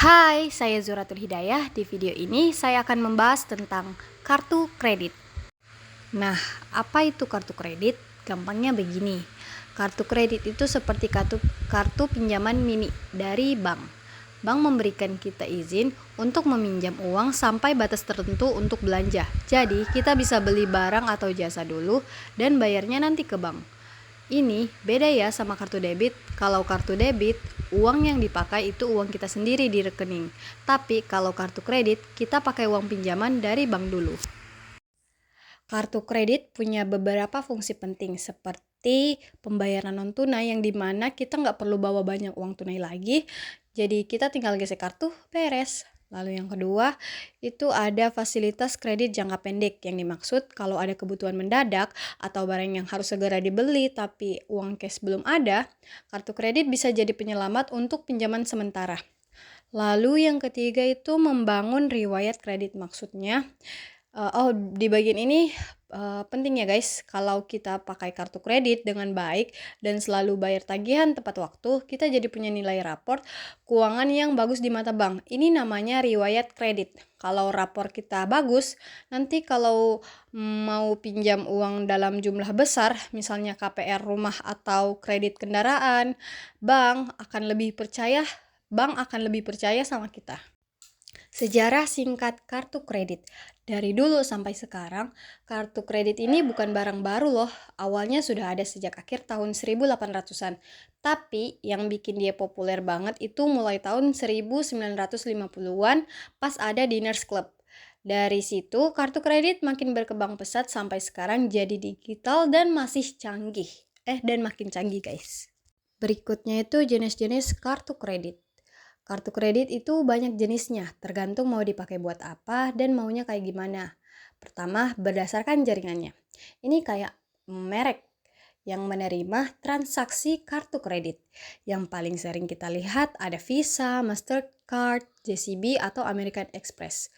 Hai, saya Zuratul Hidayah. Di video ini saya akan membahas tentang kartu kredit. Nah, apa itu kartu kredit? Gampangnya begini. Kartu kredit itu seperti kartu pinjaman mini dari bank. Bank memberikan kita izin untuk meminjam uang sampai batas tertentu untuk belanja. Jadi, kita bisa beli barang atau jasa dulu dan bayarnya nanti ke bank. Ini beda ya sama kartu debit. Kalau kartu debit, uang yang dipakai itu uang kita sendiri di rekening. Tapi kalau kartu kredit, kita pakai uang pinjaman dari bank dulu. Kartu kredit punya beberapa fungsi penting seperti pembayaran non tunai yang dimana kita nggak perlu bawa banyak uang tunai lagi. Jadi kita tinggal gesek kartu, beres. Lalu yang kedua, itu ada fasilitas kredit jangka pendek yang dimaksud kalau ada kebutuhan mendadak atau barang yang harus segera dibeli tapi uang cash belum ada, kartu kredit bisa jadi penyelamat untuk pinjaman sementara. Lalu yang ketiga itu membangun riwayat kredit, maksudnya di bagian ini penting ya guys, kalau kita pakai kartu kredit dengan baik dan selalu bayar tagihan tepat waktu, kita jadi punya nilai rapor keuangan yang bagus di mata bank. Ini namanya riwayat kredit. Kalau rapor kita bagus, nanti kalau mau pinjam uang dalam jumlah besar, misalnya KPR rumah atau kredit kendaraan, bank akan lebih percaya sama kita. Sejarah singkat kartu kredit. Dari dulu sampai sekarang, kartu kredit ini bukan barang baru loh. Awalnya sudah ada sejak akhir tahun 1800-an. Tapi yang bikin dia populer banget itu mulai tahun 1950-an pas ada Diners Club. Dari situ, kartu kredit makin berkembang pesat sampai sekarang jadi digital dan masih canggih. Dan makin canggih guys. Berikutnya itu jenis-jenis kartu kredit. Kartu kredit itu banyak jenisnya, tergantung mau dipakai buat apa dan maunya kayak gimana. Pertama, berdasarkan jaringannya. Ini kayak merek yang menerima transaksi kartu kredit. Yang paling sering kita lihat ada Visa, Mastercard, JCB, atau American Express.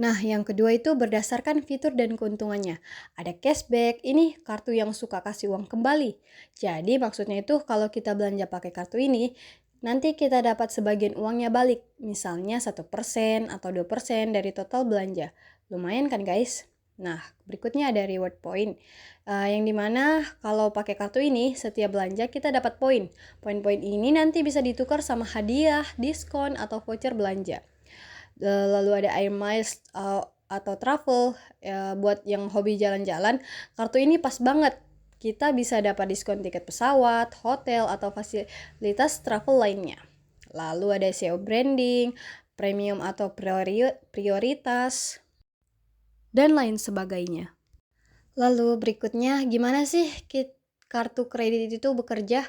Nah, yang kedua itu berdasarkan fitur dan keuntungannya. Ada cashback, ini kartu yang suka kasih uang kembali. Jadi maksudnya itu kalau kita belanja pakai kartu ini, nanti kita dapat sebagian uangnya balik, misalnya 1% atau 2% dari total belanja. Lumayan kan guys? Nah, berikutnya ada reward point, yang dimana kalau pakai kartu ini, setiap belanja kita dapat poin. Poin-poin ini nanti bisa ditukar sama hadiah, diskon, atau voucher belanja. Lalu ada air miles atau travel, buat yang hobi jalan-jalan, kartu ini pas banget. Kita bisa dapat diskon tiket pesawat, hotel, atau fasilitas travel lainnya. Lalu ada SEO branding, premium atau prioritas, dan lain sebagainya. Lalu berikutnya, gimana sih kartu kredit itu bekerja?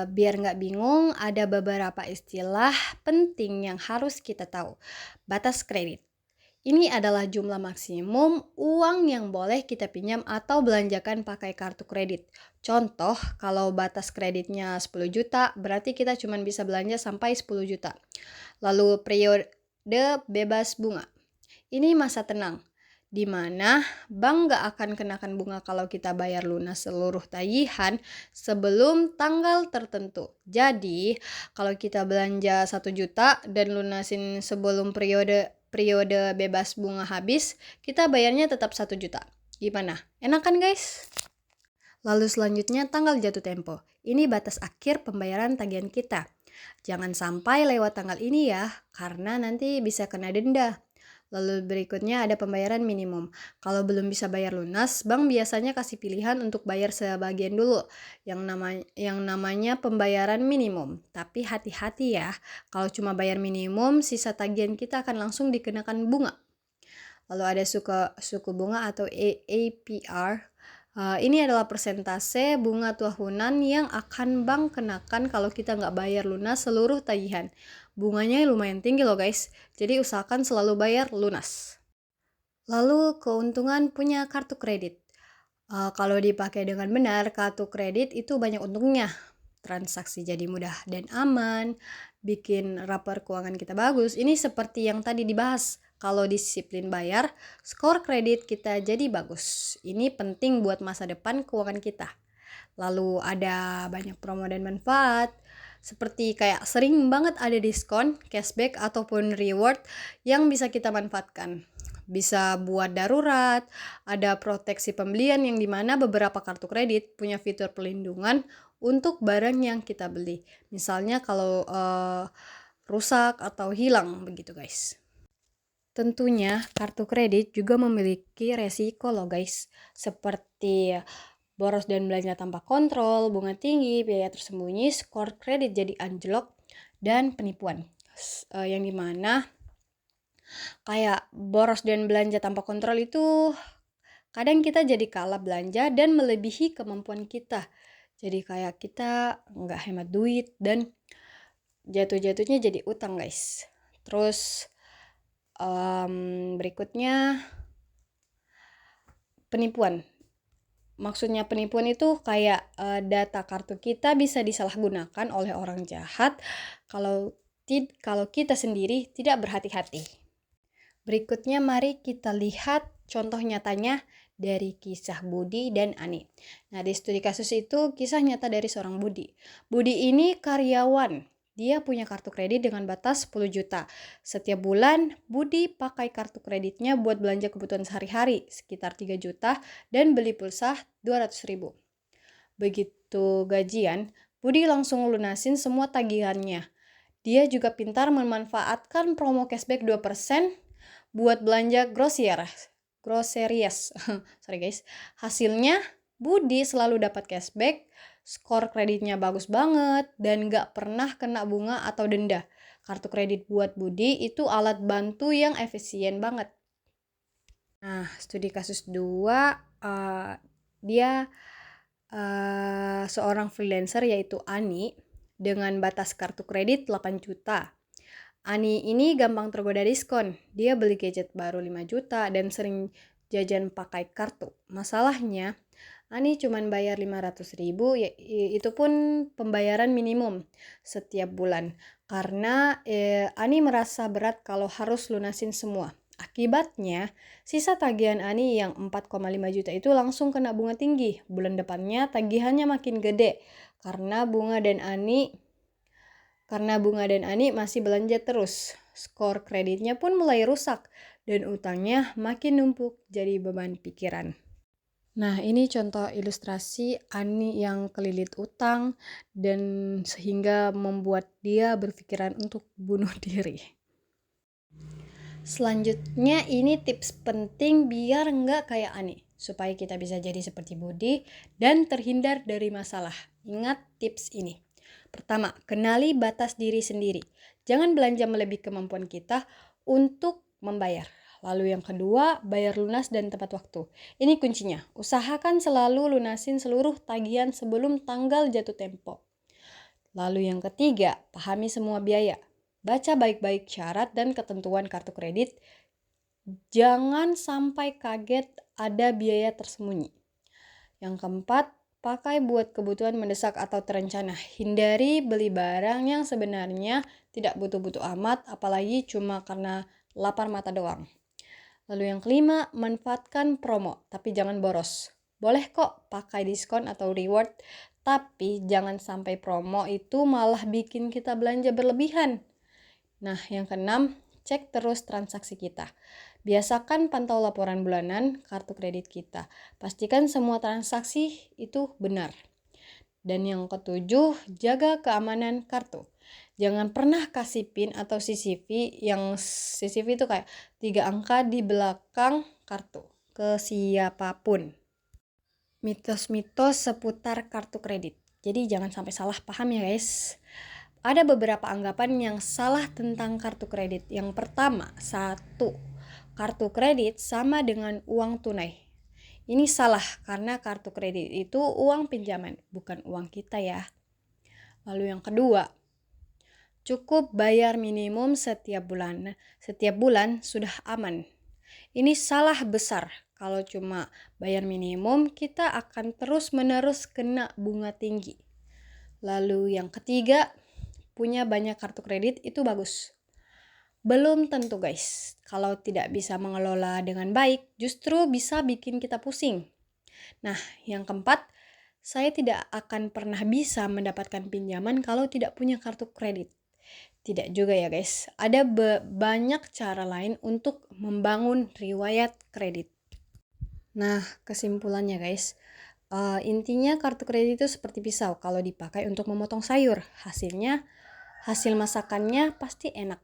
Biar nggak bingung, ada beberapa istilah penting yang harus kita tahu. Batas kredit. Ini adalah jumlah maksimum uang yang boleh kita pinjam atau belanjakan pakai kartu kredit. Contoh, kalau batas kreditnya 10 juta, berarti kita cuma bisa belanja sampai 10 juta. Lalu periode bebas bunga. Ini masa tenang, di mana bank nggak akan kenakan bunga kalau kita bayar lunas seluruh tagihan sebelum tanggal tertentu. Jadi, kalau kita belanja 1 juta dan lunasin sebelum periode bebas bunga habis, kita bayarnya tetap 1 juta. Gimana? Enak kan guys? Lalu selanjutnya tanggal jatuh tempo. Ini batas akhir pembayaran tagihan kita. Jangan sampai lewat tanggal ini ya, karena nanti bisa kena denda. Lalu berikutnya ada pembayaran minimum. Kalau belum bisa bayar lunas, bank biasanya kasih pilihan untuk bayar sebagian dulu, yang namanya pembayaran minimum. Tapi hati-hati ya, kalau cuma bayar minimum, sisa tagihan kita akan langsung dikenakan bunga. Lalu ada suku bunga atau APR. Ini adalah persentase bunga tahunan yang akan bank kenakan kalau kita nggak bayar lunas seluruh tagihan. Bunganya lumayan tinggi loh guys, jadi usahakan selalu bayar lunas. Lalu keuntungan punya kartu kredit. Kalau dipakai dengan benar, kartu kredit itu banyak untungnya. Transaksi jadi mudah dan aman, bikin rapor keuangan kita bagus. Ini seperti yang tadi dibahas. Kalau disiplin bayar, skor kredit kita jadi bagus. Ini penting buat masa depan keuangan kita. Lalu ada banyak promo dan manfaat, Seperti kayak sering banget ada diskon, cashback, ataupun reward yang bisa kita manfaatkan. Bisa buat darurat, ada proteksi pembelian yang dimana beberapa kartu kredit punya fitur perlindungan untuk barang yang kita beli. Misalnya kalau rusak atau hilang begitu guys. Tentunya kartu kredit juga memiliki resiko loh guys, seperti boros dan belanja tanpa kontrol, bunga tinggi, biaya tersembunyi, skor kredit jadi anjlok, dan penipuan. Yang dimana kayak boros dan belanja tanpa kontrol itu kadang kita jadi kalah belanja dan melebihi kemampuan kita. Jadi kayak kita nggak hemat duit dan jatuh-jatuhnya jadi utang guys. Terus berikutnya penipuan. Maksudnya penipuan itu kayak data kartu kita bisa disalahgunakan oleh orang jahat kalau kita sendiri tidak berhati-hati. Berikutnya mari kita lihat contoh nyatanya dari kisah Budi dan Ani. Nah, di studi kasus itu kisah nyata dari seorang Budi. Budi ini karyawan. Dia punya kartu kredit dengan batas 10 juta. Setiap bulan, Budi pakai kartu kreditnya buat belanja kebutuhan sehari-hari, sekitar 3 juta, dan beli pulsa 200 ribu. Begitu gajian, Budi langsung lunasin semua tagihannya. Dia juga pintar memanfaatkan promo cashback 2% buat belanja groceries. Sorry guys. Hasilnya, Budi selalu dapat cashback, skor kreditnya bagus banget, dan gak pernah kena bunga atau denda. Kartu kredit buat Budi itu alat bantu yang efisien banget. Nah, studi kasus 2, dia seorang freelancer yaitu Ani dengan batas kartu kredit 8 juta. Ani ini gampang tergoda diskon. Dia beli gadget baru 5 juta dan sering jajan pakai kartu. Masalahnya, Ani cuma bayar 500 ribu, itu pun pembayaran minimum setiap bulan. Karena Ani merasa berat kalau harus lunasin semua. Akibatnya, sisa tagihan Ani yang 4,5 juta itu langsung kena bunga tinggi. Bulan depannya tagihannya makin gede karena bunga dan Ani masih belanja terus. Skor kreditnya pun mulai rusak dan utangnya makin numpuk jadi beban pikiran. Nah, ini contoh ilustrasi Ani yang kelilit utang dan sehingga membuat dia berpikiran untuk bunuh diri. Selanjutnya ini tips penting biar nggak kayak Ani, supaya kita bisa jadi seperti Budi dan terhindar dari masalah. Ingat tips ini. Pertama, kenali batas diri sendiri. Jangan belanja melebihi kemampuan kita untuk membayar. Lalu yang kedua, bayar lunas dan tepat waktu. Ini kuncinya. Usahakan selalu lunasin seluruh tagihan sebelum tanggal jatuh tempo. Lalu yang ketiga, pahami semua biaya. Baca baik-baik syarat dan ketentuan kartu kredit. Jangan sampai kaget ada biaya tersembunyi. Yang keempat, pakai buat kebutuhan mendesak atau terencana. Hindari beli barang yang sebenarnya tidak butuh-butuh amat, apalagi cuma karena lapar mata doang. Lalu yang kelima, manfaatkan promo, tapi jangan boros. Boleh kok pakai diskon atau reward, tapi jangan sampai promo itu malah bikin kita belanja berlebihan. Nah, yang keenam, cek terus transaksi kita. Biasakan pantau laporan bulanan kartu kredit kita. Pastikan semua transaksi itu benar. Dan yang ketujuh, jaga keamanan kartu. Jangan pernah kasih PIN atau CCV yang CCV itu kayak 3 angka di belakang kartu ke siapapun. Mitos-mitos seputar kartu kredit. Jadi jangan sampai salah paham ya guys. Ada beberapa anggapan yang salah tentang kartu kredit. Yang pertama, 1. Kartu kredit sama dengan uang tunai. Ini salah karena kartu kredit itu uang pinjaman, bukan uang kita ya. Lalu yang kedua, cukup bayar minimum setiap bulan. Setiap bulan sudah aman. Ini salah besar. Kalau cuma bayar minimum, kita akan terus-menerus kena bunga tinggi. Lalu yang ketiga, punya banyak kartu kredit itu bagus. Belum tentu guys. Kalau tidak bisa mengelola dengan baik, justru bisa bikin kita pusing. Nah, yang keempat, Saya tidak akan pernah bisa mendapatkan pinjaman kalau tidak punya kartu kredit. Tidak juga ya guys, ada banyak cara lain untuk membangun riwayat kredit. Nah, kesimpulannya guys, intinya kartu kredit itu seperti pisau kalau dipakai untuk memotong sayur. Hasil masakannya pasti enak.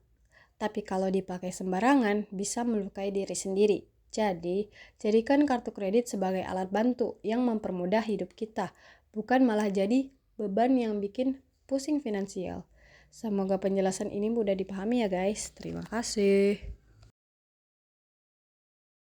Tapi kalau dipakai sembarangan, bisa melukai diri sendiri. Jadi, jadikan kartu kredit sebagai alat bantu yang mempermudah hidup kita, bukan malah jadi beban yang bikin pusing finansial. Semoga penjelasan ini mudah dipahami ya guys. Terima kasih.